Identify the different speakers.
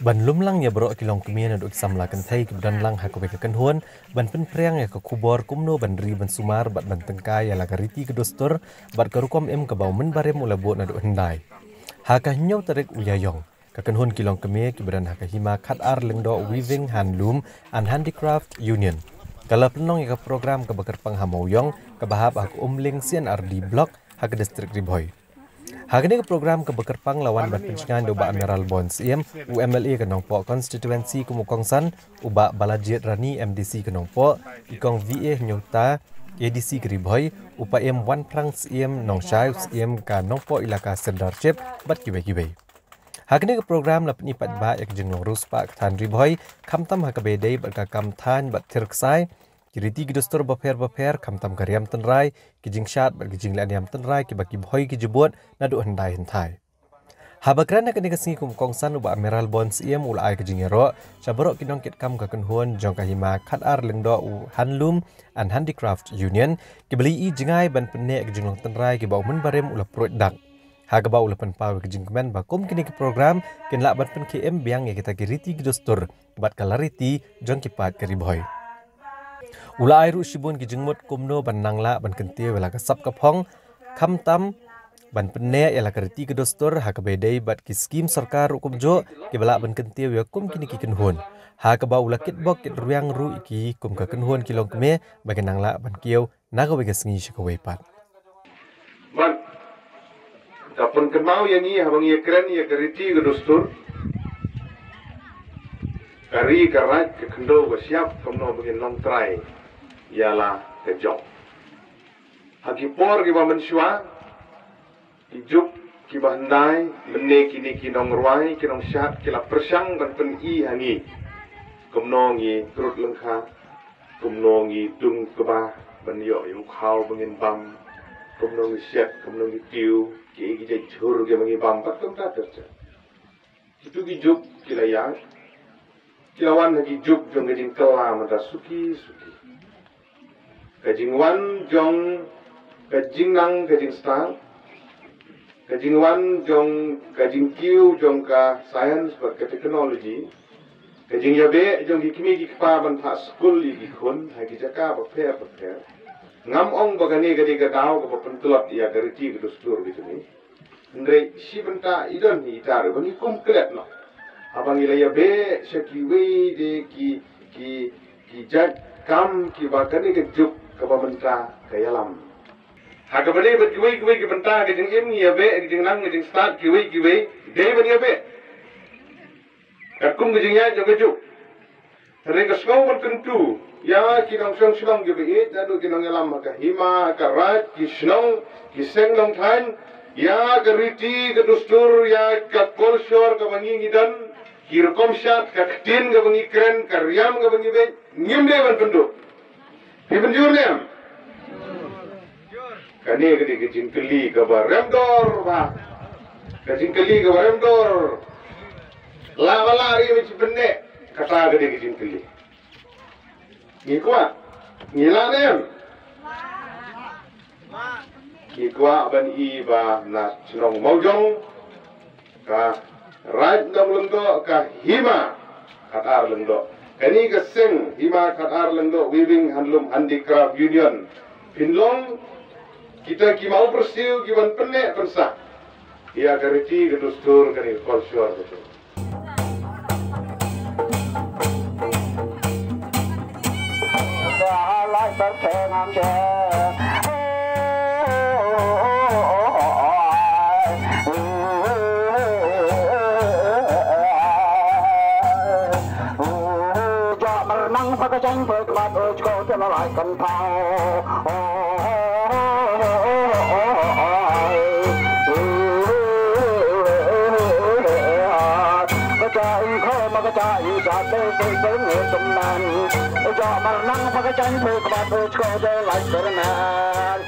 Speaker 1: Ban lumlang ya bro kilong kemien aduk samlakan thai kebedan lang haku beka kenhuan ban penpriang ya ke kubor kumno ban ri ban sumar bat ban tengkai ya lagariti ke dostor bat karukom ke bau men barem ula bot aduk hendai. Haka nyau tarik uyayong kekenhuan kilong kemie kebedan haka hima khat ar lengdo weaving handloom and handicraft union. Kalau penong ya ke program ke bakar panghamoyong ke bahab aku umling CNRD blok haka distrik Riboy. Hagani ke program ke bekerpang lawan berpencingan uba Amiral Bonds UMLA ke nongpo konstituensi Kumukongsan uba Balajit Rani MDC ke nongpo ikong VA nyota ADC ke Riboy upa Wan Prang nong Syai ka nongpo ilaka Serdarchip bat kibai-kibai. Hagani ke program lap nipat ba yak jengnong ruspa ke tan Riboy kamtam hakabedai berkakam tan bat tirksai Kiriti gidostor baper kamtam karyam tenrai kijing syat berkijing lian tenrai kibaki boy kijebot nadu hendai hentai. Habakran nak negasngi kumkongsan uba Amiral Bonds ulai kijing ero cabarok kinong kit kam kakenhuan jong kahima khatar lengdo u handloom and handicraft union kibeli I jengai ban penek kijing tenrai kibau men barem ula proit dak. Haga ula penpaw kijing kemen bakum kini ke program kin lak ban pen KM biang ya kita kiriti gidostor bat kalariti jong kipat keriboy. Ula airu shibun ki jengmut kumno ban nangla ban kentie wala ka sap kapong kamtam ban penne ela kariti ke dostor ha kabedai bat ki skim sarkar hukum jo ki bala ban kentie we kum kini ki kenhun ha ka ba ula kit bok kit ruang ru iki kum ka kenhun kilong keme bagen nangla ban kieu naga we gasngi shikawe pat
Speaker 2: ban kapun kemau yang ni habang ye kren ye kariti ke dostor kari karat ke kendo ke siap kumno bagen long try ialah kejok. Hakipor kiba mensyua, hijup kiba hendai, mene kini kinong ruai, kinong syat, kila persang dan pen-i hangi. Kumnongi turut lengkha, kumnongi dung kebah, banyok yung khau bangin bam, kumnongi syat, kumnongi tiu, ki jai chur ke bangi bam, pat kum tak terca. Itu hijup kila yang, kilawan hagi hijup jong gajing kelam, ada suki. Kajing wan jong kajing nang kajing style kajing wan jong kajing kiu jong ka science buat ke teknologi kajing yabe jong kimi ki kpa ban tha school li ki khun ha ki jaka ba pher ngam ong bagani gadi gadau ko pentulat ya gariti ke dustur gitu ni ndre si benta idon ni tar bani komplet no abang ila yabe shakiwe de ki jat kam ki bagani ke juk kabamenta kayalam. Hakabane bet kiwi ki benta ke jeng em ya be ke jeng nang ke jeng start kiwi dei ben ya be. Kakum ke jeng ya jeng kejuk. Reng ke skau ban kentu ya ki nang song ke be dadu ki nang yalam ka hima ka rat ki snong ki seng long than ya ke riti ke dustur ya ka kolshor ka bangi ngidan ki rekom syat ka ktin ka bangi kren ka riam ka bangi be ngim de ban pendu. Ibn Jurniam, kani kadi kecing keli kabar remdor ba, kecing keli kabar remdor, lama lari macam pendek kata kadi kecing keli. Ngikuat, ngilanem, ngikuat ban iba na senong maujong, ka right dong lengdo ka hima katar lengdo. Kani keseng hima katar lengdo weaving handloom handicraft union pinlong kita kimau persiu kiban penek pensa ia kariti kedustur kani kolsyur betul
Speaker 3: Tranh phơi các bạn ơi cho nó lại cần thao cái trái khơi mà cái trái ra tới người tụm nàn cho mà nắng và cái tranh phơi các bạn ơi cho nó lại cần nàn